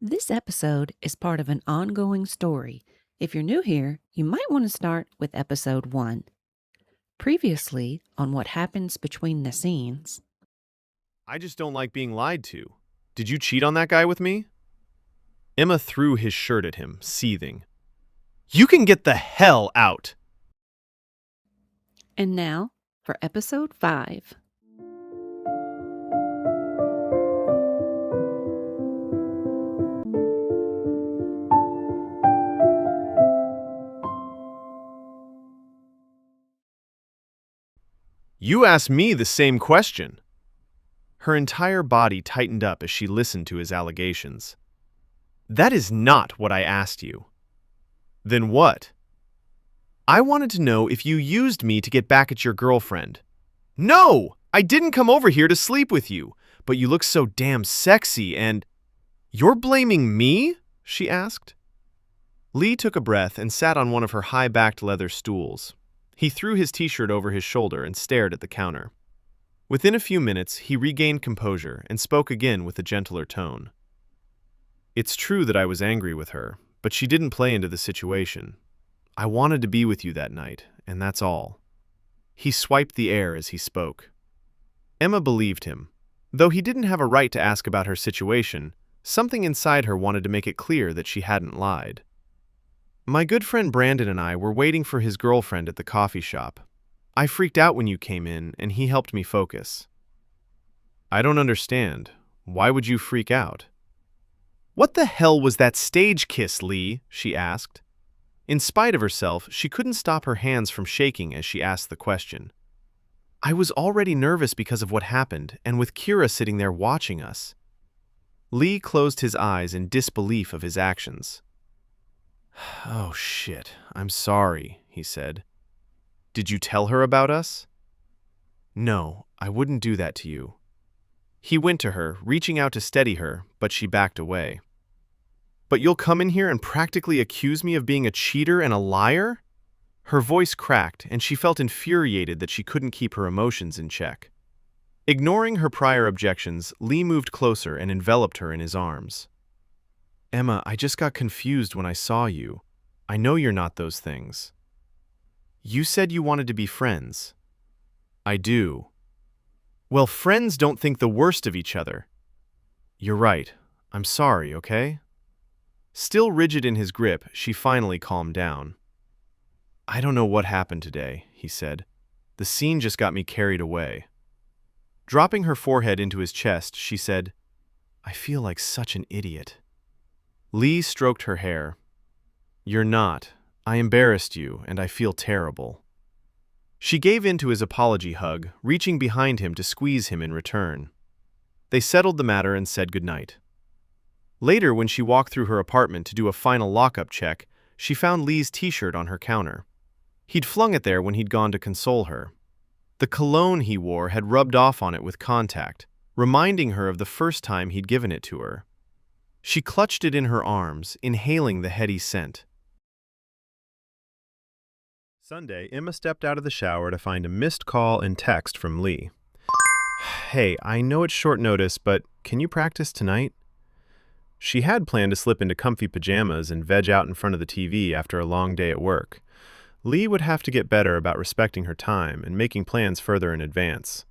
This episode is part of an ongoing story. If you're new here, you might want to start with episode 1. Previously, on what happens between the scenes. I just don't like being lied to. Did you cheat on that guy with me? Emma threw his shirt at him, seething. You can get the hell out! And now for episode 5. You asked me the same question. Her entire body tightened up as she listened to his allegations. That is not what I asked you. Then what? I wanted to know if you used me to get back at your girlfriend. No! I didn't come over here to sleep with you, but you look so damn sexy and... You're blaming me? She asked. Lee took a breath and sat on one of her high-backed leather stools. He threw his t-shirt over his shoulder and stared at the counter. Within a few minutes, he regained composure and spoke again with a gentler tone. It's true that I was angry with her, but she didn't play into the situation. I wanted to be with you that night, and that's all. He swiped the air as he spoke. Emma believed him. Though he didn't have a right to ask about her situation, something inside her wanted to make it clear that she hadn't lied. My good friend Brandon and I were waiting for his girlfriend at the coffee shop. I freaked out when you came in, and he helped me focus. I don't understand. Why would you freak out? What the hell was that stage kiss, Lee? She asked. In spite of herself, she couldn't stop her hands from shaking as she asked the question. I was already nervous because of what happened, and with Kira sitting there watching us. Lee closed his eyes in disbelief of his actions. Oh shit, I'm sorry, he said. Did you tell her about us? No, I wouldn't do that to you. He went to her, reaching out to steady her, but she backed away. But you'll come in here and practically accuse me of being a cheater and a liar? Her voice cracked, and she felt infuriated that she couldn't keep her emotions in check. Ignoring her prior objections, Lee moved closer and enveloped her in his arms. Emma, I just got confused when I saw you. I know you're not those things. You said you wanted to be friends. I do. Well, friends don't think the worst of each other. You're right. I'm sorry, okay? Still rigid in his grip, she finally calmed down. I don't know what happened today, he said. The scene just got me carried away. Dropping her forehead into his chest, she said, I feel like such an idiot. Lee stroked her hair. You're not. I embarrassed you, and I feel terrible. She gave in to his apology hug, reaching behind him to squeeze him in return. They settled the matter and said goodnight. Later, when she walked through her apartment to do a final lockup check, she found Lee's t-shirt on her counter. He'd flung it there when he'd gone to console her. The cologne he wore had rubbed off on it with contact, reminding her of the first time he'd given it to her. She clutched it in her arms, inhaling the heady scent. Sunday, Emma stepped out of the shower to find a missed call and text from Lee. Hey, I know it's short notice, but can you practice tonight? She had planned to slip into comfy pajamas and veg out in front of the TV after a long day at work. Lee would have to get better about respecting her time and making plans further in advance.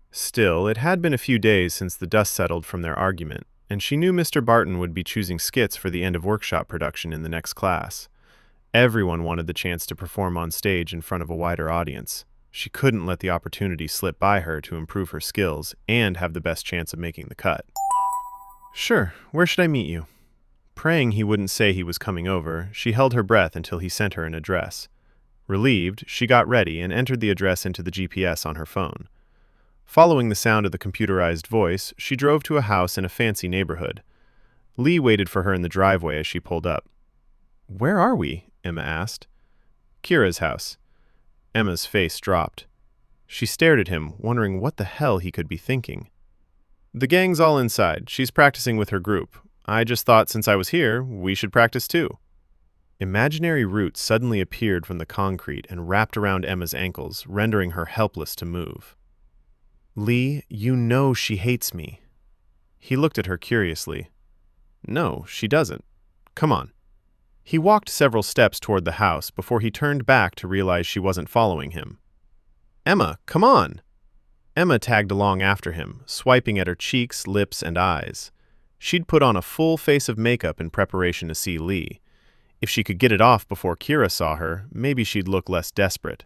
Still, it had been a few days since the dust settled from their argument, and she knew Mr. Barton would be choosing skits for the end-of-workshop production in the next class. Everyone wanted the chance to perform on stage in front of a wider audience. She couldn't let the opportunity slip by her to improve her skills and have the best chance of making the cut. Sure, where should I meet you? Praying he wouldn't say he was coming over, she held her breath until he sent her an address. Relieved, she got ready and entered the address into the GPS on her phone. Following the sound of the computerized voice, she drove to a house in a fancy neighborhood. Lee waited for her in the driveway as she pulled up. Where are we? Emma asked. Kira's house. Emma's face dropped. She stared at him, wondering what the hell he could be thinking. The gang's all inside. She's practicing with her group. I just thought since I was here, we should practice too. Imaginary roots suddenly appeared from the concrete and wrapped around Emma's ankles, rendering her helpless to move. Lee, you know she hates me. He looked at her curiously. No, she doesn't. Come on. He walked several steps toward the house before he turned back to realize she wasn't following him. Emma, come on! Emma tagged along after him, swiping at her cheeks, lips, and eyes. She'd put on a full face of makeup in preparation to see Lee. If she could get it off before Kira saw her, maybe she'd look less desperate.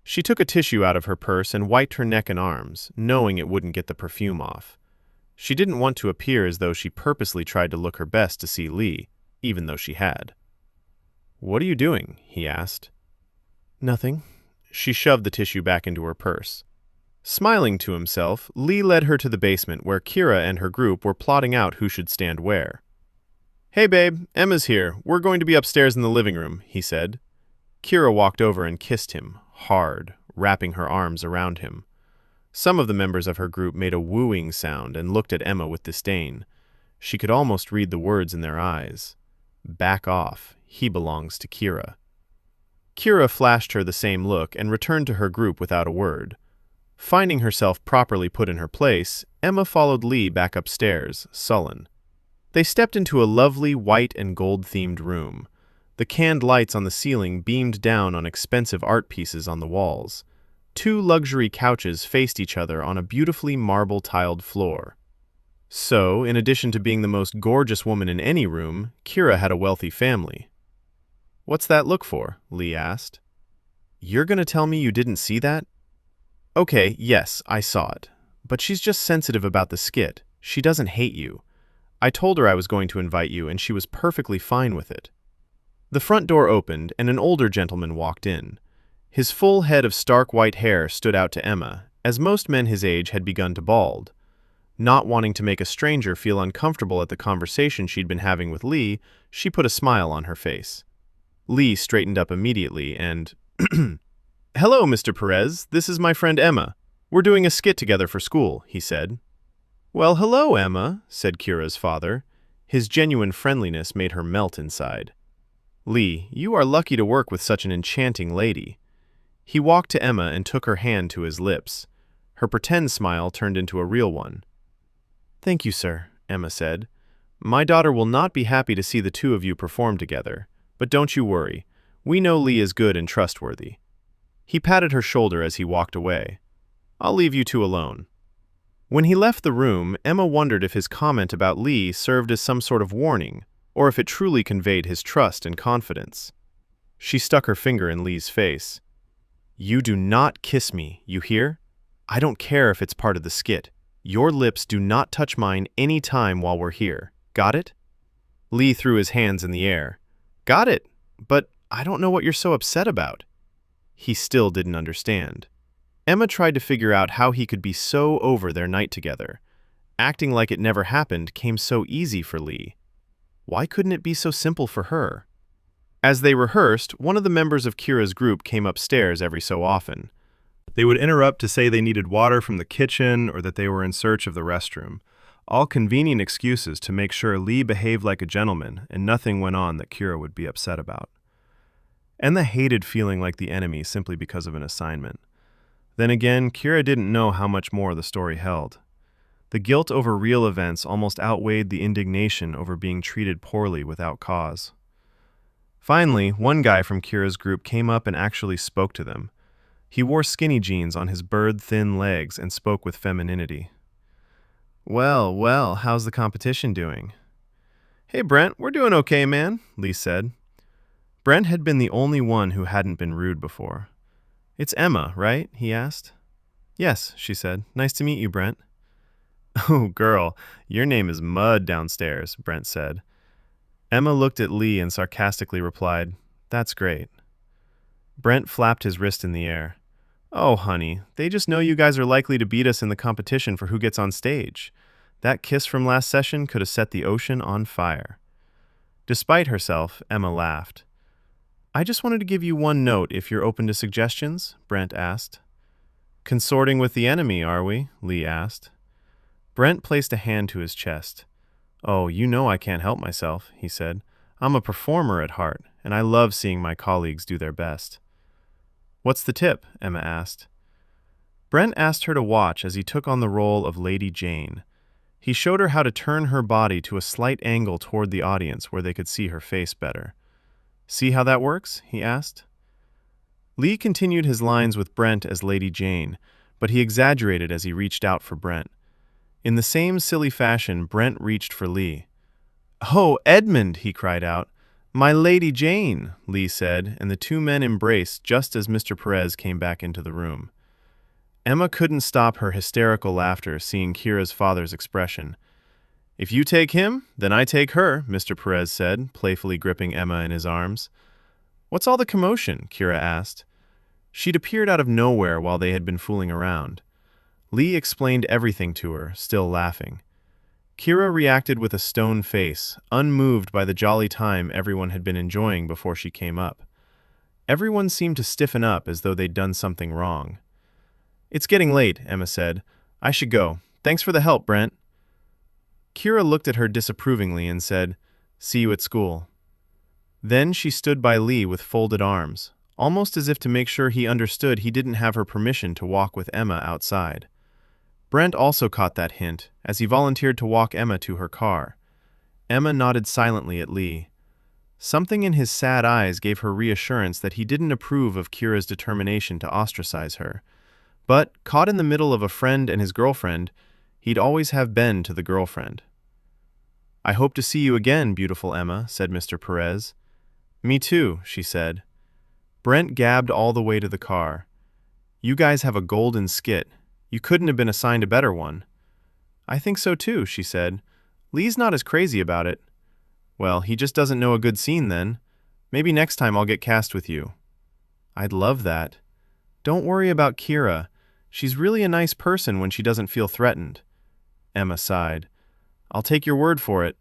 She took a tissue out of her purse and wiped her neck and arms, knowing it wouldn't get the perfume off. She didn't want to appear as though she purposely tried to look her best to see Lee, even though she had. "What are you doing?" he asked. "Nothing." She shoved the tissue back into her purse. Smiling to himself, Lee led her to the basement where Kira and her group were plotting out who should stand where. "Hey babe, Emma's here. We're going to be upstairs in the living room," he said. Kira walked over and kissed him, hard, wrapping her arms around him. Some of the members of her group made a wooing sound and looked at Emma with disdain. She could almost read the words in their eyes. Back off. He belongs to Kira. Kira flashed her the same look and returned to her group without a word. Finding herself properly put in her place, Emma followed Lee back upstairs, sullen. They stepped into a lovely white and gold-themed room. The canned lights on the ceiling beamed down on expensive art pieces on the walls. 2 luxury couches faced each other on a beautifully marble-tiled floor. So, in addition to being the most gorgeous woman in any room, Kira had a wealthy family. "What's that look for?" Lee asked. "You're going to tell me you didn't see that?" "Okay, yes, I saw it. But she's just sensitive about the skit. She doesn't hate you. I told her I was going to invite you, and she was perfectly fine with it." The front door opened, and an older gentleman walked in. His full head of stark white hair stood out to Emma, as most men his age had begun to bald. Not wanting to make a stranger feel uncomfortable at the conversation she'd been having with Lee, she put a smile on her face. Lee straightened up immediately and, "Hello, Mr. Perez. This is my friend Emma. We're doing a skit together for school," he said. "Well, hello, Emma," said Kira's father. His genuine friendliness made her melt inside. "Lee, you are lucky to work with such an enchanting lady." He walked to Emma and took her hand to his lips. Her pretend smile turned into a real one. "Thank you, sir," Emma said. "My daughter will not be happy to see the two of you perform together. But don't you worry. We know Lee is good and trustworthy." He patted her shoulder as he walked away. "I'll leave you two alone." When he left the room, Emma wondered if his comment about Lee served as some sort of warning, or if it truly conveyed his trust and confidence. She stuck her finger in Lee's face. "You do not kiss me, you hear? I don't care if it's part of the skit. Your lips do not touch mine any time while we're here. Got it?" Lee threw his hands in the air. "Got it, but I don't know what you're so upset about." He still didn't understand. Emma tried to figure out how he could be so over their night together. Acting like it never happened came so easy for Lee. Why couldn't it be so simple for her? As they rehearsed, one of the members of Kira's group came upstairs every so often. They would interrupt to say they needed water from the kitchen or that they were in search of the restroom. All convenient excuses to make sure Lee behaved like a gentleman and nothing went on that Kira would be upset about. Emma hated feeling like the enemy simply because of an assignment. Then again, Kira didn't know how much more the story held. The guilt over real events almost outweighed the indignation over being treated poorly without cause. Finally, one guy from Kira's group came up and actually spoke to them. He wore skinny jeans on his bird-thin legs and spoke with femininity. Well, how's the competition doing?" "Hey, Brent, we're doing okay, man," Lee said. Brent had been the only one who hadn't been rude before. "It's Emma, right?" he asked. "Yes," she said. "Nice to meet you, Brent." "Oh, girl, your name is Mud downstairs," Brent said. Emma looked at Lee and sarcastically replied, "That's great." Brent flapped his wrist in the air. "Oh, honey, they just know you guys are likely to beat us in the competition for who gets on stage. That kiss from last session could have set the ocean on fire." Despite herself, Emma laughed. "I just wanted to give you one note if you're open to suggestions," Brent asked. "Consorting with the enemy, are we?" Lee asked. Brent placed a hand to his chest. "Oh, you know I can't help myself," he said. "I'm a performer at heart, and I love seeing my colleagues do their best." "What's the tip?" Emma asked. Brent asked her to watch as he took on the role of Lady Jane. He showed her how to turn her body to a slight angle toward the audience where they could see her face better. "See how that works?" he asked. Lee continued his lines with Brent as Lady Jane, but he exaggerated as he reached out for Brent. In the same silly fashion, Brent reached for Lee. "Oh, Edmund!" he cried out. "My Lady Jane," Lee said, and the two men embraced just as Mr. Perez came back into the room. Emma couldn't stop her hysterical laughter seeing Kira's father's expression. "If you take him, then I take her," Mr. Perez said, playfully gripping Emma in his arms. "What's all the commotion?" Kira asked. She'd appeared out of nowhere while they had been fooling around. Lee explained everything to her, still laughing. Kira reacted with a stone face, unmoved by the jolly time everyone had been enjoying before she came up. Everyone seemed to stiffen up as though they'd done something wrong. "It's getting late," Emma said. "I should go. Thanks for the help, Brent." Kira looked at her disapprovingly and said, "See you at school." Then she stood by Lee with folded arms, almost as if to make sure he understood he didn't have her permission to walk with Emma outside. Brent also caught that hint, as he volunteered to walk Emma to her car. Emma nodded silently at Lee. Something in his sad eyes gave her reassurance that he didn't approve of Kira's determination to ostracize her. But, caught in the middle of a friend and his girlfriend, he'd always have been to the girlfriend. "I hope to see you again, beautiful Emma," said Mr. Perez. "Me too," she said. Brent gabbed all the way to the car. "You guys have a golden skit. You couldn't have been assigned a better one." "I think so too," she said. "Lee's not as crazy about it." "Well, he just doesn't know a good scene then. Maybe next time I'll get cast with you." "I'd love that." "Don't worry about Kira. She's really a nice person when she doesn't feel threatened." Emma sighed. "I'll take your word for it."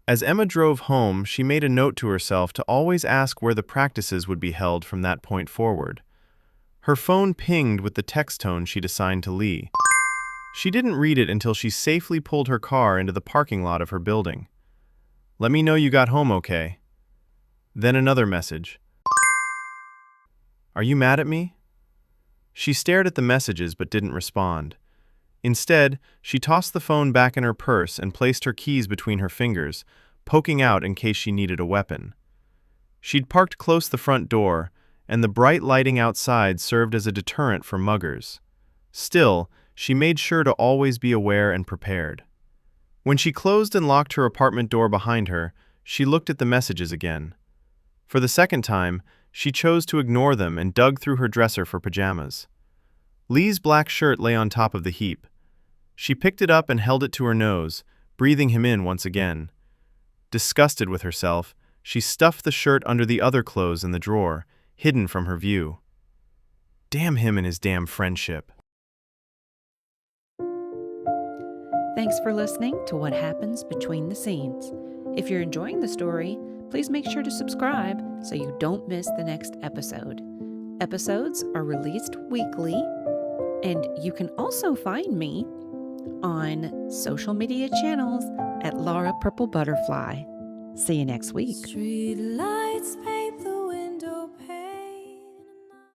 As Emma drove home, she made a note to herself to always ask where the practices would be held from that point forward. Her phone pinged with the text tone she'd assigned to Lee. She didn't read it until she safely pulled her car into the parking lot of her building. "Let me know you got home okay." Then another message. "Are you mad at me?" She stared at the messages but didn't respond. Instead, she tossed the phone back in her purse and placed her keys between her fingers, poking out in case she needed a weapon. She'd parked close to the front door, and the bright lighting outside served as a deterrent for muggers. Still, she made sure to always be aware and prepared. When she closed and locked her apartment door behind her, she looked at the messages again. For the second time, she chose to ignore them and dug through her dresser for pajamas. Lee's black shirt lay on top of the heap. She picked it up and held it to her nose, breathing him in once again. Disgusted with herself, she stuffed the shirt under the other clothes in the drawer, hidden from her view. Damn him and his damn friendship. Thanks for listening to What Happens Between the Scenes. If you're enjoying the story, please make sure to subscribe so you don't miss the next episode. Episodes are released weekly, and you can also find me on social media channels at Laura Purple Butterfly. See you next week. Street lights